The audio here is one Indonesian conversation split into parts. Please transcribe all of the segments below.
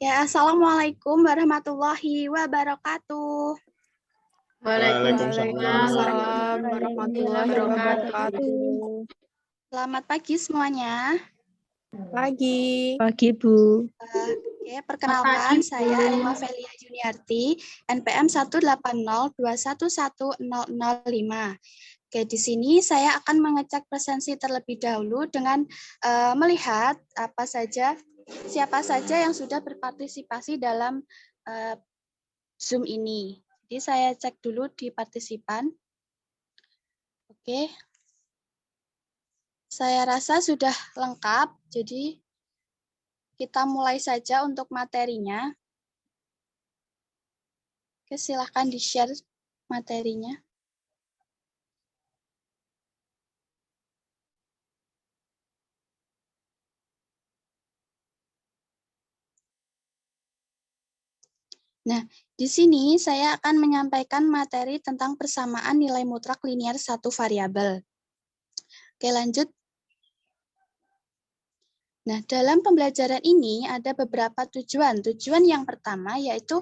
Ya, Assalamualaikum warahmatullahi wabarakatuh. Waalaikumsalam warahmatullahi wabarakatuh. Selamat pagi semuanya. Pagi. Pagi, Bu. Oke, perkenalkan saya Emma Velia Juniarti, NPM 180211005. Oke, di sini saya akan mengecek presensi terlebih dahulu dengan melihat siapa saja yang sudah berpartisipasi dalam Zoom ini. Jadi saya cek dulu di partisipan. Oke. Saya rasa sudah lengkap, jadi kita mulai saja untuk materinya. Oke, silahkan di-share materinya. Nah, di sini saya akan menyampaikan materi tentang persamaan nilai mutlak linier satu variabel. Oke, lanjut. Nah, dalam pembelajaran ini ada beberapa tujuan. Tujuan yang pertama yaitu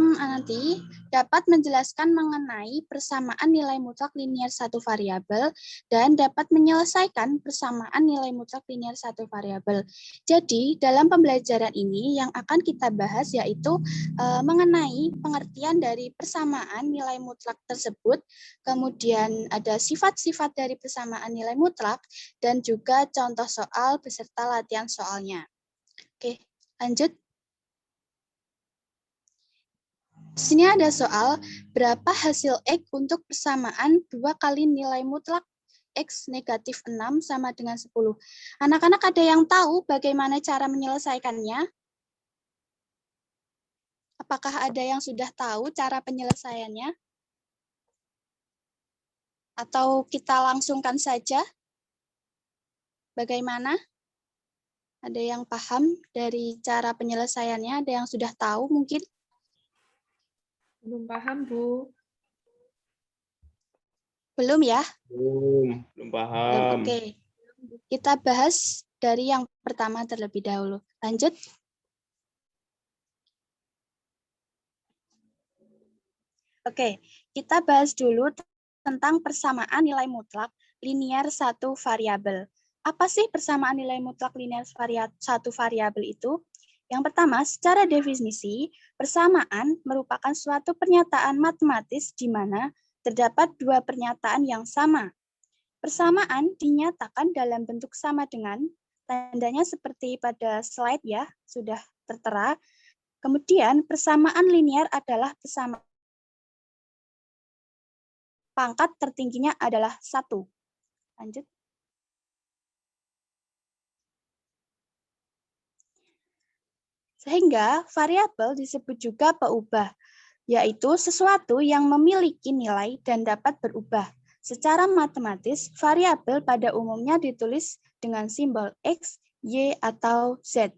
nanti dapat menjelaskan mengenai persamaan nilai mutlak linier satu variabel dan dapat menyelesaikan persamaan nilai mutlak linier satu variabel. Jadi, dalam pembelajaran ini yang akan kita bahas yaitu mengenai pengertian dari persamaan nilai mutlak tersebut, kemudian ada sifat-sifat dari persamaan nilai mutlak, dan juga contoh soal beserta latihan soalnya. Oke, lanjut. Di sini ada soal, berapa hasil X untuk persamaan 2 kali nilai mutlak X negatif 6 sama dengan 10. Anak-anak ada yang tahu bagaimana cara menyelesaikannya? Apakah ada yang sudah tahu cara penyelesaiannya? Atau kita langsungkan saja? Bagaimana? Ada yang paham dari cara penyelesaiannya? Ada yang sudah tahu mungkin? Belum paham, Bu. Belum ya? Belum paham. Oke. Kita bahas dari yang pertama terlebih dahulu. Lanjut. Oke, kita bahas dulu tentang persamaan nilai mutlak linier satu variabel. Apa sih persamaan nilai mutlak linier satu variabel itu? Yang pertama, secara definisi, persamaan merupakan suatu pernyataan matematis di mana terdapat dua pernyataan yang sama. Persamaan dinyatakan dalam bentuk sama dengan, tandanya seperti pada slide ya, sudah tertera. Kemudian persamaan linier adalah persamaan pangkat tertingginya adalah 1. Lanjut. Sehingga variabel disebut juga peubah, yaitu sesuatu yang memiliki nilai dan dapat berubah. Secara matematis, variabel pada umumnya ditulis dengan simbol X, Y, atau Z.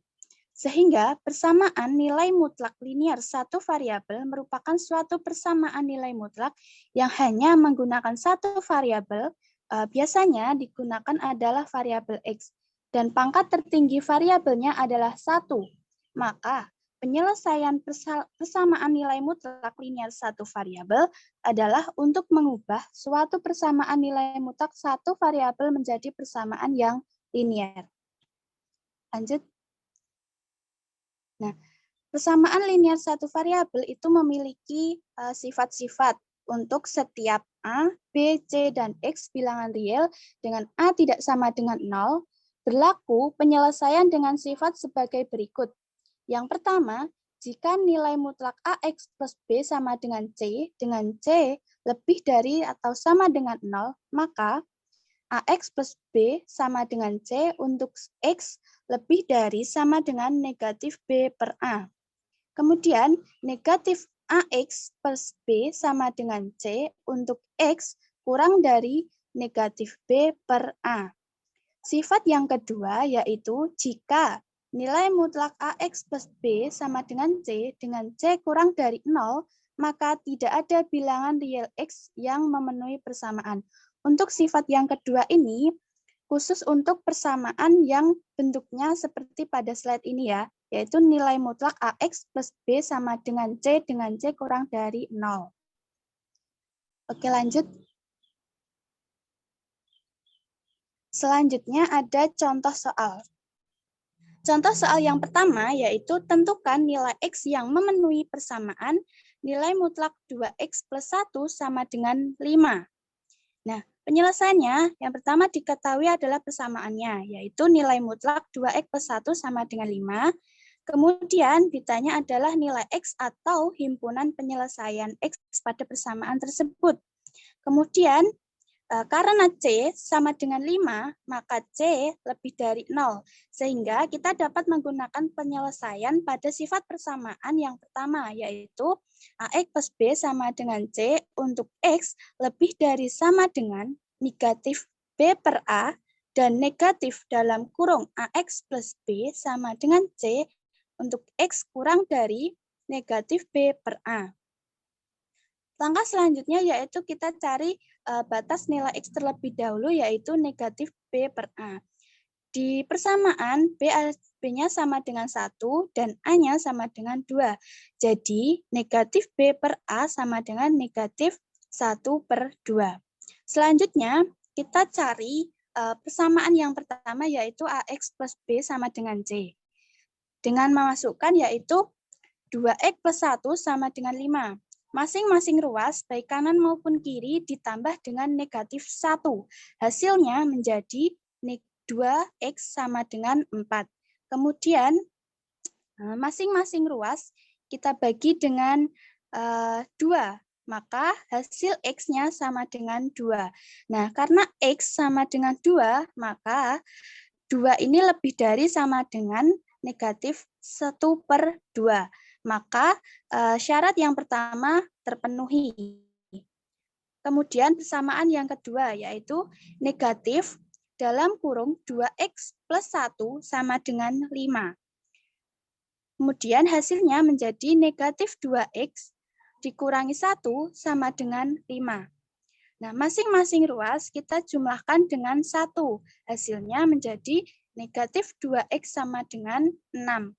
Sehingga persamaan nilai mutlak linier satu variabel merupakan suatu persamaan nilai mutlak yang hanya menggunakan satu variabel, biasanya digunakan adalah variabel X, dan pangkat tertinggi variabelnya adalah 1. Maka penyelesaian persamaan nilai mutlak linier satu variabel adalah untuk mengubah suatu persamaan nilai mutlak satu variabel menjadi persamaan yang linier. Lanjut. Nah, persamaan linier satu variabel itu memiliki sifat-sifat untuk setiap A, B, C, dan X bilangan real dengan A tidak sama dengan 0, berlaku penyelesaian dengan sifat sebagai berikut. Yang pertama, jika nilai mutlak AX plus B sama dengan C lebih dari atau sama dengan 0, maka AX plus B sama dengan C untuk X lebih dari sama dengan negatif B per A. Kemudian, negatif AX plus B sama dengan C untuk X kurang dari negatif B per A. Sifat yang kedua yaitu jika nilai mutlak AX plus B sama dengan C kurang dari 0, maka tidak ada bilangan real X yang memenuhi persamaan. Untuk sifat yang kedua ini, khusus untuk persamaan yang bentuknya seperti pada slide ini ya. yaitu nilai mutlak AX plus B sama dengan C kurang dari 0. Oke, lanjut. Selanjutnya ada contoh soal. Contoh soal yang pertama yaitu tentukan nilai X yang memenuhi persamaan nilai mutlak 2X plus 1 sama dengan 5. Nah, penyelesaiannya yang pertama diketahui adalah persamaannya, yaitu nilai mutlak 2X plus 1 sama dengan 5. Kemudian ditanya adalah nilai X atau himpunan penyelesaian X pada persamaan tersebut. Kemudian karena C sama dengan 5, maka C lebih dari 0. Sehingga kita dapat menggunakan penyelesaian pada sifat persamaan yang pertama, yaitu AX plus B sama dengan C untuk X lebih dari sama dengan negatif B per A dan negatif dalam kurung AX plus B sama dengan C untuk X kurang dari negatif B per A. Langkah selanjutnya yaitu kita cari batas nilai X terlebih dahulu, yaitu negatif B per A. Di persamaan, B-nya sama dengan 1 dan A-nya sama dengan 2. Jadi, negatif B per A sama dengan negatif 1 per 2. Selanjutnya, kita cari persamaan yang pertama, yaitu AX plus B sama dengan C. Dengan memasukkan yaitu 2X plus 1 sama dengan 5. Masing-masing ruas, baik kanan maupun kiri, ditambah dengan negatif 1. Hasilnya menjadi 2X sama dengan 4. Kemudian, masing-masing ruas kita bagi dengan 2. Maka hasil X-nya sama dengan 2. Nah, karena X sama dengan 2, maka 2 ini lebih dari sama dengan negatif 1 per 2. Maka syarat yang pertama terpenuhi. Kemudian persamaan yang kedua yaitu negatif dalam kurung 2X plus 1 sama dengan 5. Kemudian hasilnya menjadi negatif 2X dikurangi 1 sama dengan 5. Nah, masing-masing ruas kita jumlahkan dengan 1. Hasilnya menjadi negatif 2X sama dengan 6.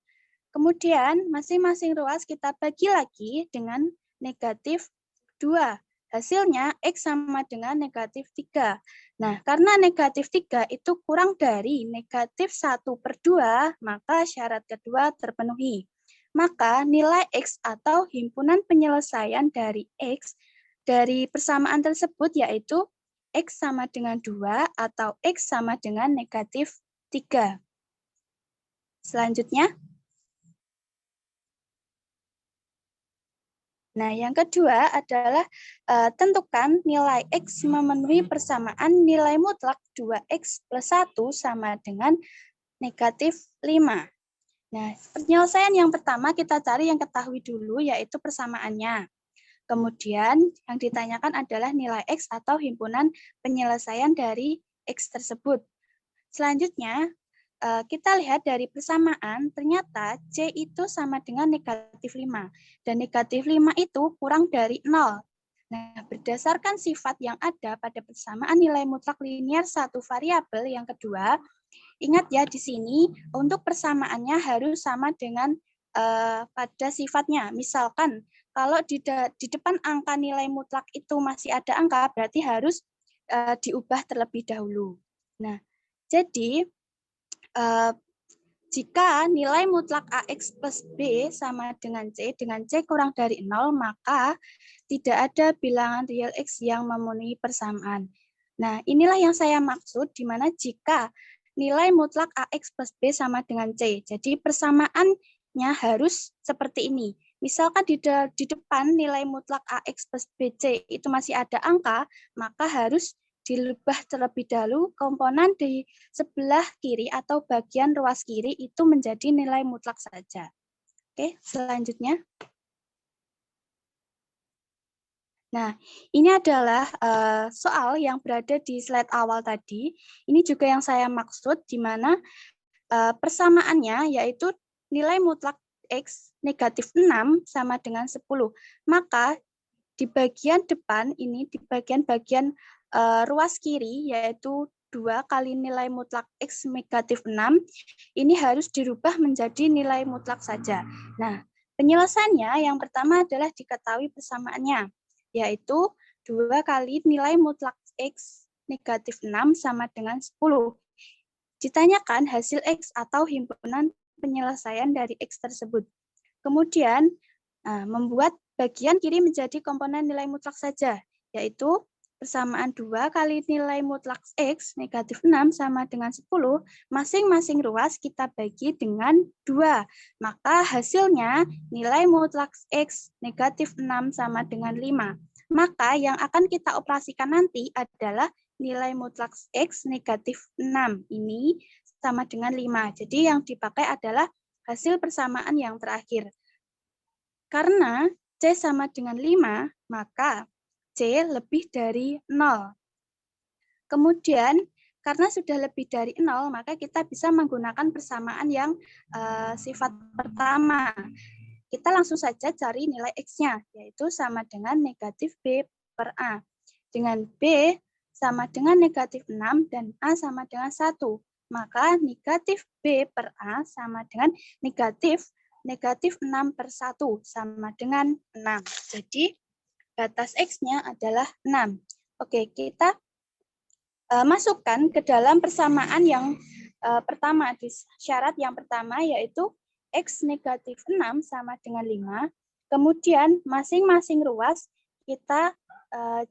Kemudian, masing-masing ruas kita bagi lagi dengan negatif 2. Hasilnya, X sama dengan negatif 3. Nah, karena negatif 3 itu kurang dari negatif 1 per 2, maka syarat kedua terpenuhi. Maka nilai X atau himpunan penyelesaian dari X dari persamaan tersebut yaitu X sama dengan 2 atau X sama dengan negatif 3. Selanjutnya, nah, yang kedua adalah tentukan nilai X memenuhi persamaan nilai mutlak 2X plus 1 sama dengan negatif 5. Nah, penyelesaian yang pertama kita cari yang ketahui dulu, yaitu persamaannya. Kemudian yang ditanyakan adalah nilai X atau himpunan penyelesaian dari X tersebut. Selanjutnya, kita lihat dari persamaan, ternyata C itu sama dengan negatif 5. Dan negatif 5 itu kurang dari 0. Nah, berdasarkan sifat yang ada pada persamaan nilai mutlak linier satu variabel yang kedua, ingat ya di sini untuk persamaannya harus sama dengan pada sifatnya. Misalkan, kalau di depan angka nilai mutlak itu masih ada angka, berarti harus diubah terlebih dahulu. Nah, jadi jika nilai mutlak AX plus B sama dengan C kurang dari 0, maka tidak ada bilangan real X yang memenuhi persamaan. Nah, inilah yang saya maksud, di mana jika nilai mutlak AX plus B sama dengan C, jadi persamaannya harus seperti ini. Misalkan di depan nilai mutlak AX plus BC itu masih ada angka, maka harus dilubah terlebih dahulu komponen di sebelah kiri atau bagian ruas kiri itu menjadi nilai mutlak saja. Oke, selanjutnya. Nah, ini adalah soal yang berada di slide awal tadi. Ini juga yang saya maksud, di mana persamaannya yaitu nilai mutlak X negatif 6 sama dengan 10. Maka di bagian depan ini, di bagian ruas kiri, yaitu 2 kali nilai mutlak X negatif 6, ini harus dirubah menjadi nilai mutlak saja. Nah, penyelesaiannya yang pertama adalah diketahui persamaannya, yaitu 2 kali nilai mutlak X negatif 6 sama dengan 10. Ditanyakan hasil X atau himpunan penyelesaian dari X tersebut. Kemudian, membuat bagian kiri menjadi komponen nilai mutlak saja, yaitu persamaan 2 kali nilai mutlak X negatif 6 sama dengan 10, masing-masing ruas kita bagi dengan 2. Maka hasilnya nilai mutlak X negatif 6 sama dengan 5. Maka yang akan kita operasikan nanti adalah nilai mutlak X negatif 6. Ini sama dengan 5. Jadi yang dipakai adalah hasil persamaan yang terakhir. Karena C sama dengan 5, maka C lebih dari 0. Kemudian, karena sudah lebih dari 0, maka kita bisa menggunakan persamaan yang sifat pertama. Kita langsung saja cari nilai X-nya, yaitu sama dengan negatif B per A. Dengan B sama dengan negatif 6 dan A sama dengan 1. Maka negatif B per A sama dengan negatif 6 per 1 sama dengan 6. Jadi batas X-nya adalah 6. Oke, kita masukkan ke dalam persamaan yang pertama, di syarat yang pertama, yaitu X negatif 6 sama dengan 5. Kemudian masing-masing ruas kita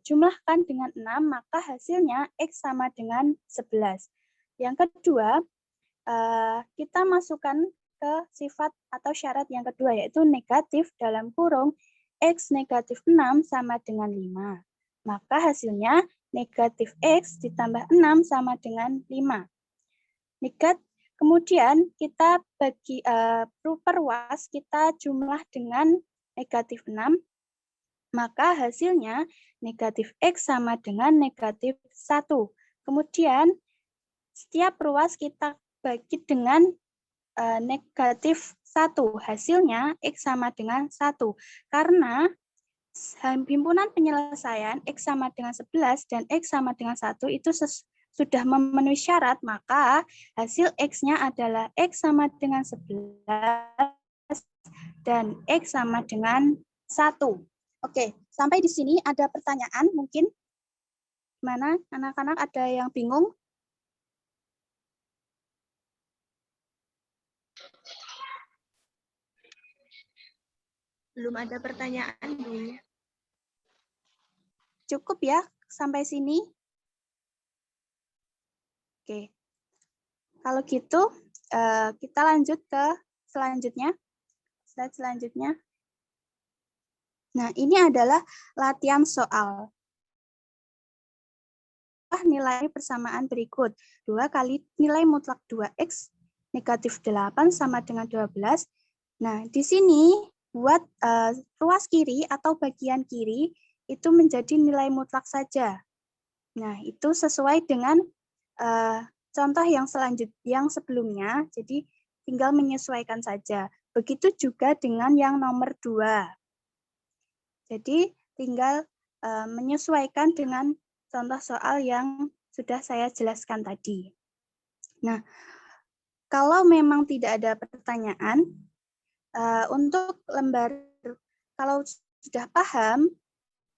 jumlahkan dengan 6, maka hasilnya X sama dengan 11. Yang kedua, kita masukkan ke sifat atau syarat yang kedua, yaitu negatif dalam kurung X negatif 6 sama dengan 5. Maka hasilnya negatif X ditambah 6 sama dengan 5. Kemudian kita bagi per ruas kita jumlah dengan negatif 6. Maka hasilnya negatif X sama dengan negatif 1. Kemudian setiap ruas kita bagi dengan negatif 1. Hasilnya X sama dengan 1. Karena himpunan penyelesaian X sama dengan 11 dan X sama dengan 1 itu sudah memenuhi syarat, maka hasil X-nya adalah X sama dengan 11 dan X sama dengan 1. Oke, sampai di sini ada pertanyaan mungkin? Mana anak-anak ada yang bingung? Belum ada pertanyaan, Bu. Cukup ya sampai sini? Oke. Kalau gitu, kita lanjut ke selanjutnya. Slide selanjutnya. Nah, ini adalah latihan soal. Nilai persamaan berikut. 2 kali nilai mutlak 2X negatif 8 sama dengan 12. Nah, di sini buat ruas kiri atau bagian kiri itu menjadi nilai mutlak saja. Nah, itu sesuai dengan contoh yang sebelumnya, jadi tinggal menyesuaikan saja. Begitu juga dengan yang nomor 2. Jadi tinggal menyesuaikan dengan contoh soal yang sudah saya jelaskan tadi. Nah, kalau memang tidak ada pertanyaan, untuk lembar, kalau sudah paham,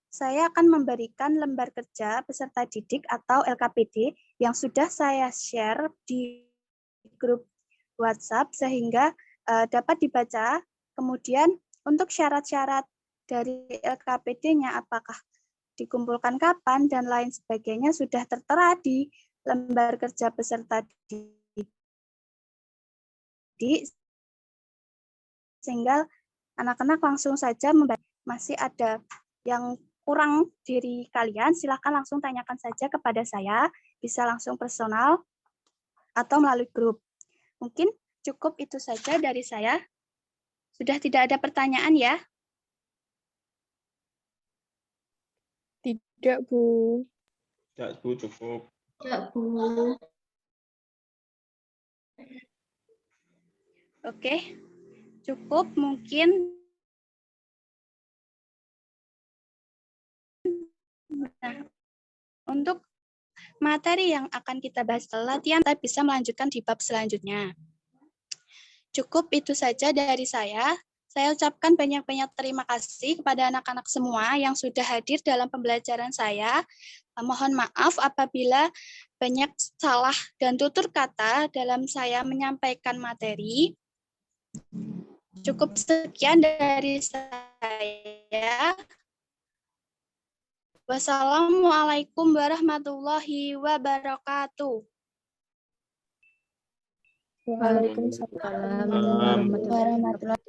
saya akan memberikan lembar kerja peserta didik atau LKPD yang sudah saya share di grup WhatsApp sehingga dapat dibaca. Kemudian untuk syarat-syarat dari LKPD-nya apakah dikumpulkan kapan dan lain sebagainya sudah tertera di lembar kerja peserta didik, sehingga anak-anak langsung saja membaca. Masih ada yang kurang diri kalian, silakan langsung tanyakan saja kepada saya, bisa langsung personal atau melalui grup. Mungkin cukup itu saja dari saya. Sudah tidak ada pertanyaan ya? Tidak, Bu. Tidak, Bu, cukup. Tidak, Bu. Oke, cukup mungkin. Nah, untuk materi yang akan kita bahas setelah latihan, kita bisa melanjutkan di bab selanjutnya. Cukup itu saja dari saya. Saya ucapkan banyak-banyak terima kasih kepada anak-anak semua yang sudah hadir dalam pembelajaran saya. Mohon maaf apabila banyak salah dan tutur kata dalam saya menyampaikan materi. Cukup sekian dari saya. Wassalamualaikum warahmatullahi wabarakatuh. Waalaikumsalam warahmatullahi wabarakatuh.